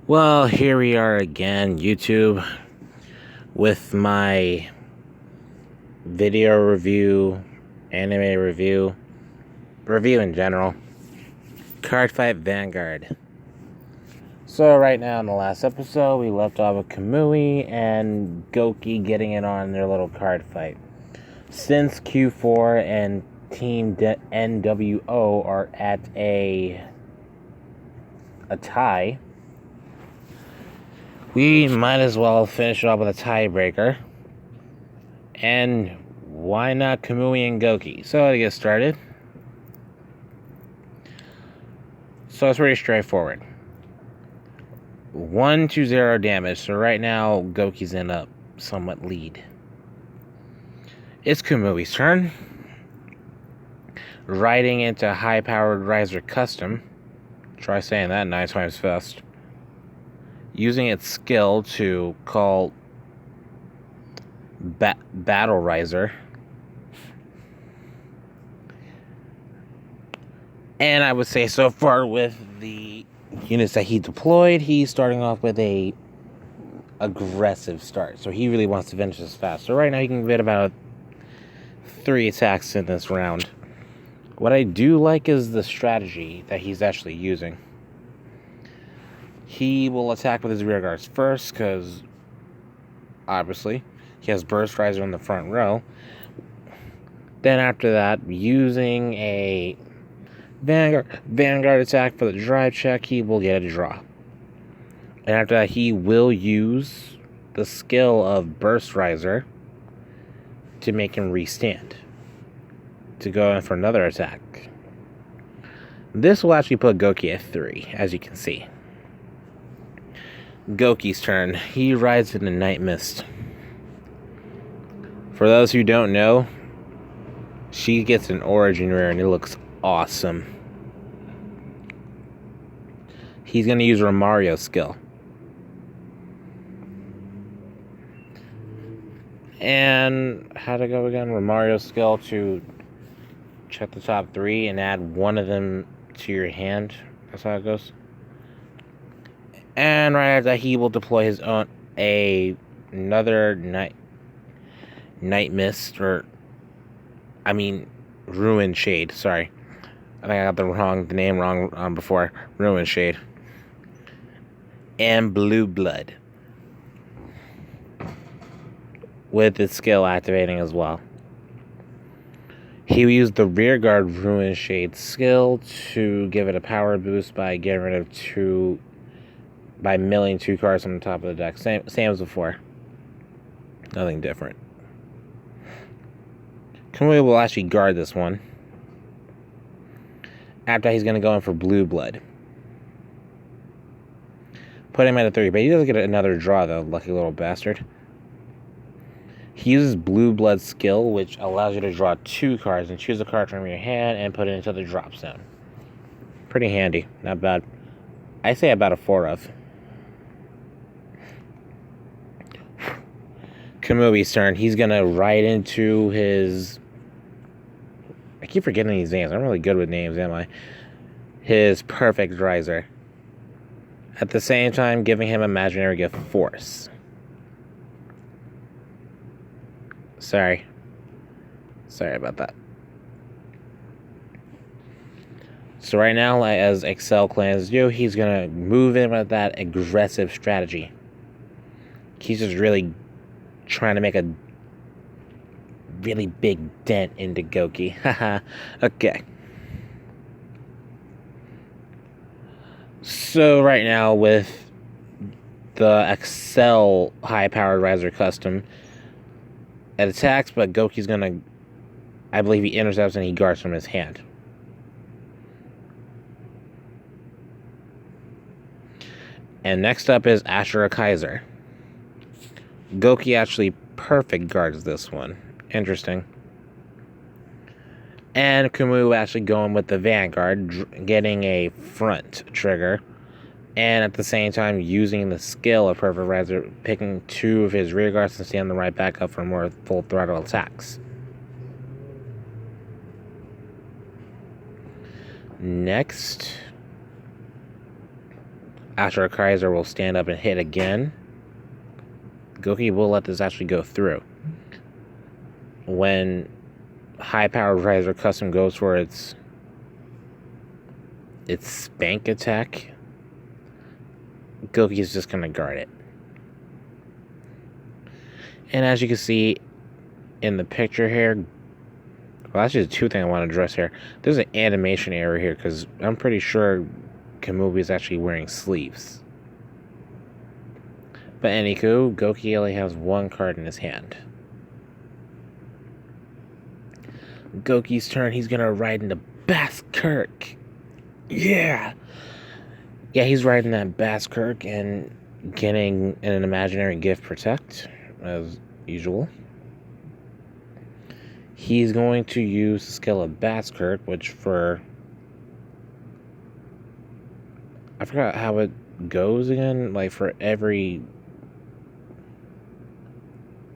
Well, here we are again, YouTube, with my video review, anime review in general, Cardfight Vanguard. So right now in the last episode, we left off with Kamui and Goki getting it on their little card fight. Since Q4 and Team NWO are at a tie, we might as well finish off with a tiebreaker. And why not Kamui and Goki? So to get started, so it's pretty straightforward. 1-0 damage. So right now Goki's in a somewhat lead. It's Kamui's turn. Riding into high-powered Riser Custom. Try saying that 9 times fast. Using its skill to call Battle Riser. And I would say so far with the units that he deployed, he's starting off with a aggressive start. So he really wants to finish this fast. So right now he can get about 3 attacks in this round. What I do like is the strategy that he's actually using. He will attack with his rear guards first, because obviously he has Burst Riser in the front row. Then after that, using a Vanguard attack for the drive check, he will get a draw. And after that, he will use the skill of Burst Riser to make him restand, to go in for another attack. This will actually put Goki at 3, as you can see. Goki's turn. He rides in the Night Mist. For those who don't know, she gets an origin rare and it looks awesome. He's going to use Romario's skill. And how to go again? Romario's skill to check the top 3 and add one of them to your hand. That's how it goes. And right after that, he will deploy his own another Night Mist, Ruin Shade. Sorry, I think I got the name wrong before. Ruin Shade and Blue Blood, with its skill activating as well. He will use the rear guard Ruin Shade skill to give it a power boost by getting rid of by milling 2 cards on the top of the deck. Same as before. Nothing different. Kamui will actually guard this one. After he's going to go in for Blue Blood. Put him at a 3, but he doesn't get another draw though, lucky little bastard. He uses Blue Blood skill, which allows you to draw 2 cards and choose a card from your hand and put it into the drop zone. Pretty handy, not bad. I say about a 4 of. Kamui's turn. He's going to ride into his... I keep forgetting these names. I'm really good with names, am I? His Perfect Riser. At the same time, giving him Imaginary Gift Force. Sorry about that. So right now, as Excel clans do, he's going to move in with that aggressive strategy. He's just really trying to make a really big dent into Goki. Haha. Okay. So right now with the Excel high-powered Riser Custom, it attacks, but Goki's gonna, I believe he intercepts and he guards from his hand. And next up is Ashura Kaiser. Goki actually perfect guards this one. Interesting. And Kamui actually going with the Vanguard, getting a front trigger. And at the same time, using the skill of Perfect Riser, picking 2 of his rear guards and stand them right back up for more full throttle attacks. Next, Astro Kaiser will stand up and hit again. Goki will let this actually go through. When High Powered Riser Custom goes for its spank attack, Goki is just going to guard it. And as you can see in the picture here, well, actually, there's two things I want to address here. There's an animation error here because I'm pretty sure Kamui is actually wearing sleeves. But anywho, Goki only has one card in his hand. Goki's turn. He's gonna ride into Basskirk. Yeah! Yeah, he's riding that Basskirk and getting an imaginary gift protect, as usual. He's going to use the skill of Basskirk, which for... I forgot how it goes again. Like, for every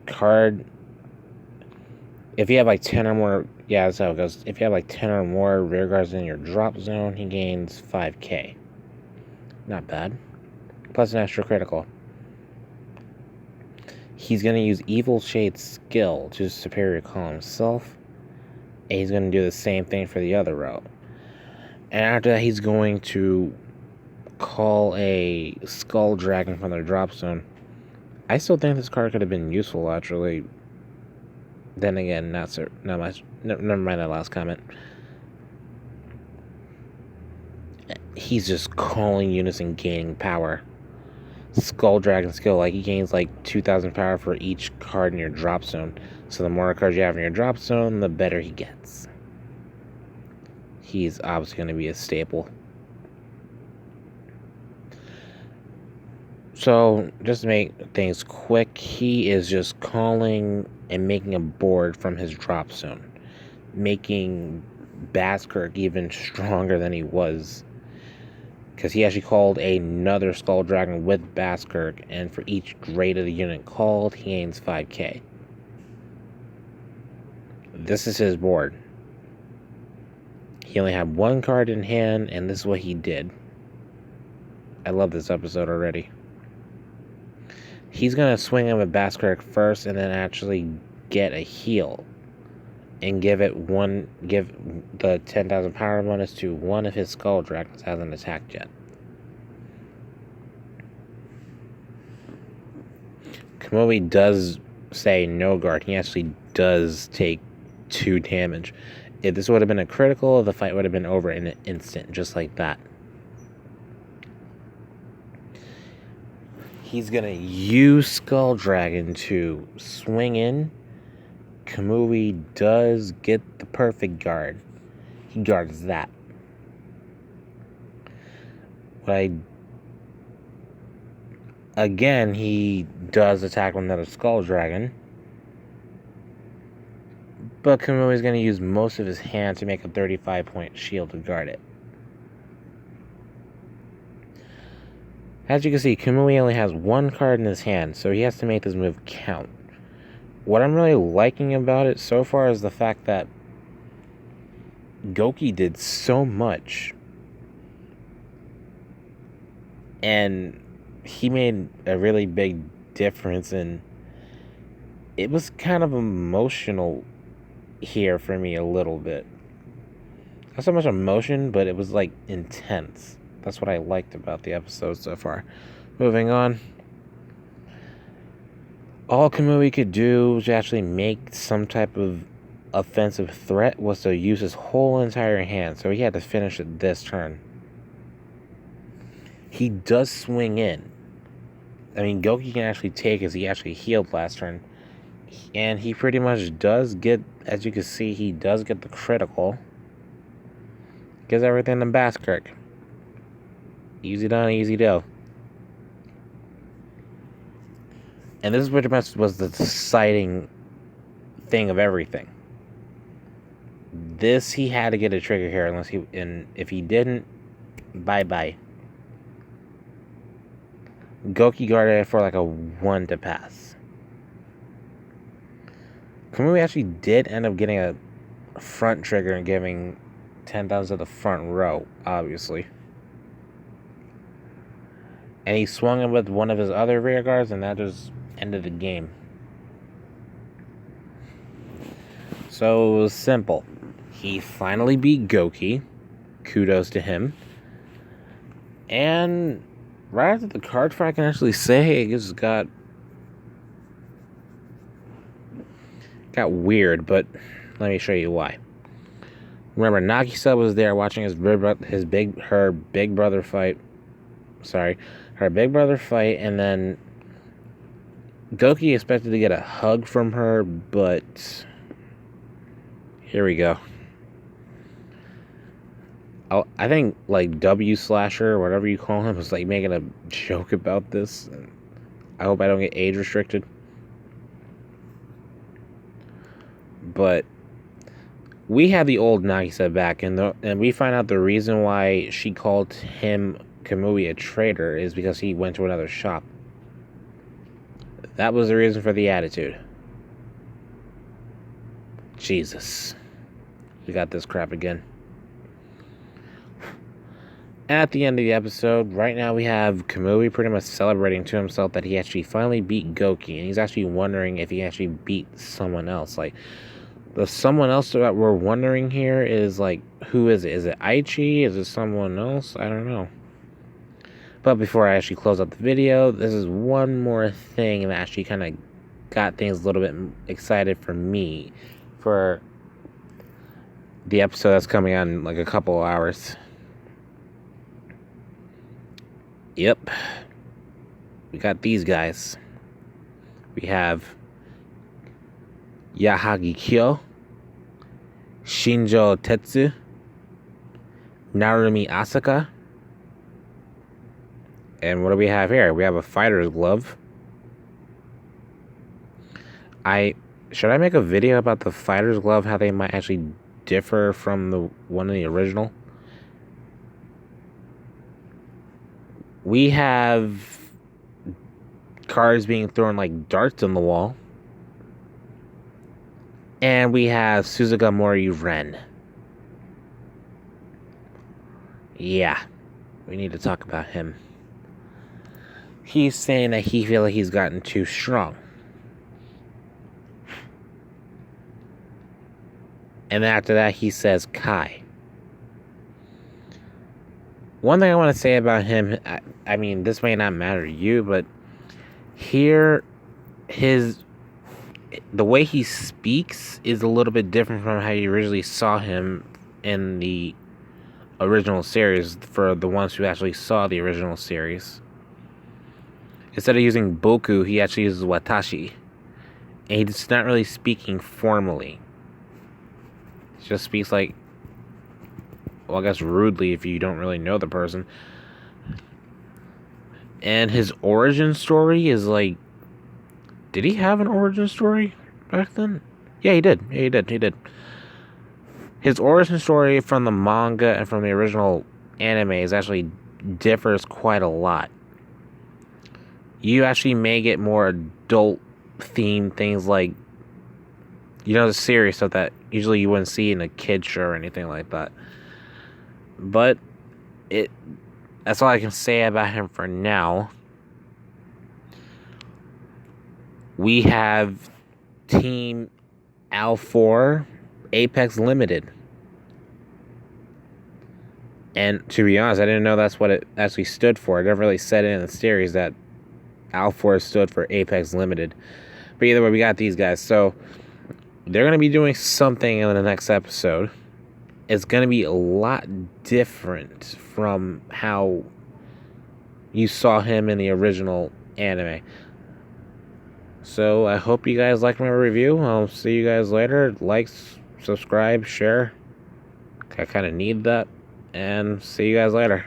card, if you have like 10 or more, yeah, that's how it goes. If you have like 10 or more rear guards in your drop zone, he gains 5k. Not bad. Plus an extra critical. He's going to use Evil Shade's skill to superior call himself. And he's going to do the same thing for the other route. And after that, he's going to call a Skull Dragon from their drop zone. I still think this card could have been useful, actually. Then again, not much. Never mind that last comment. He's just calling units and gaining power. Skull Dragon skill, like he gains like 2,000 power for each card in your drop zone. So the more cards you have in your drop zone, the better he gets. He's obviously going to be a staple. So, just to make things quick, he is just calling and making a board from his drop zone, making Basskirk even stronger than he was, because he actually called another Skull Dragon with Basskirk, and for each grade of the unit called, he gains 5k. This is his board. He only had one card in hand, and this is what he did. I love this episode already. He's going to swing him with Basskirk first and then actually get a heal. And give the 10,000 power bonus to one of his Skull Dragons as an attack jet. Kamui does say no guard. He actually does take 2 damage. If this would have been a critical, the fight would have been over in an instant, just like that. He's going to use Skull Dragon to swing in. Kamui does get the perfect guard. He guards that. Again, he does attack with another Skull Dragon. But Kamui is going to use most of his hand to make a 35-point shield to guard it. As you can see, Kamui only has one card in his hand, so he has to make this move count. What I'm really liking about it so far is the fact that Goki did so much. And he made a really big difference, and it was kind of emotional here for me a little bit. Not so much emotion, but it was like intense. That's what I liked about the episode so far. Moving on. All Kamui could do to actually make some type of offensive threat was to use his whole entire hand. So he had to finish it this turn. He does swing in. I mean, Goki can actually take as he actually healed last turn. And he pretty much does get, as you can see, he does get the critical. Gives everything to Basskirk. Easy done, easy do. And this pretty much was the deciding thing of everything. This, he had to get a trigger here, and if he didn't, bye-bye. Goki guarded it for like a 1 to pass. Kamui actually did end up getting a front trigger and giving 10,000 to the front row, obviously. And he swung him with one of his other rear guards, and that just ended the game. So it was simple. He finally beat Goki. Kudos to him. And right after the card fight, I can actually say it just got weird, but let me show you why. Remember, Nagisa was there watching her big brother fight, and then Goki expected to get a hug from her, but here we go. I think like W Slasher, or whatever you call him, was like making a joke about this. I hope I don't get age restricted. But we have the old Nagisa back, and we find out the reason why she called him, Kamui, a traitor is because he went to another shop. That was the reason for the attitude. Jesus. We got this crap again. At the end of the episode, right now we have Kamui pretty much celebrating to himself that he actually finally beat Goki, and he's actually wondering if he actually beat someone else. Like, the someone else that we're wondering here is, like, who is it? Is it Aichi? Is it someone else? I don't know. But before I actually close out the video, this is one more thing that actually kind of got things a little bit excited for me for the episode that's coming out in like a couple of hours. Yep. We got these guys. We have Yahagi Kyo, Shinjo Tetsu, Narumi Asaka. And what do we have here? We have a fighter's glove. Should I make a video about the fighter's glove, how they might actually differ from the one in the original? We have cards being thrown like darts on the wall. And we have Suzugamori Ren. Yeah, we need to talk about him. He's saying that he feels like he's gotten too strong. And after that, he says Kai. One thing I want to say about him, I mean, this may not matter to you, but here, the way he speaks is a little bit different from how you originally saw him in the original series, for the ones who actually saw the original series. Instead of using boku, he actually uses watashi. And he's not really speaking formally. He just speaks like, well, I guess rudely if you don't really know the person. And his origin story is like, did he have an origin story back then? Yeah, he did. Yeah, he did. His origin story from the manga and from the original anime is actually differs quite a lot. You actually may get more adult themed things like, you know, the serious stuff that usually you wouldn't see in a kid's show or anything like that. But that's all I can say about him for now. We have Team Al4 Apex Limited. And to be honest, I didn't know that's what it actually stood for. It never really said it in the series that Al4 stood for Apex Limited. But either way, we got these guys. So they're going to be doing something in the next episode. It's going to be a lot different from how you saw him in the original anime. So I hope you guys liked my review. I'll see you guys later. Like, subscribe, share. I kind of need that. And see you guys later.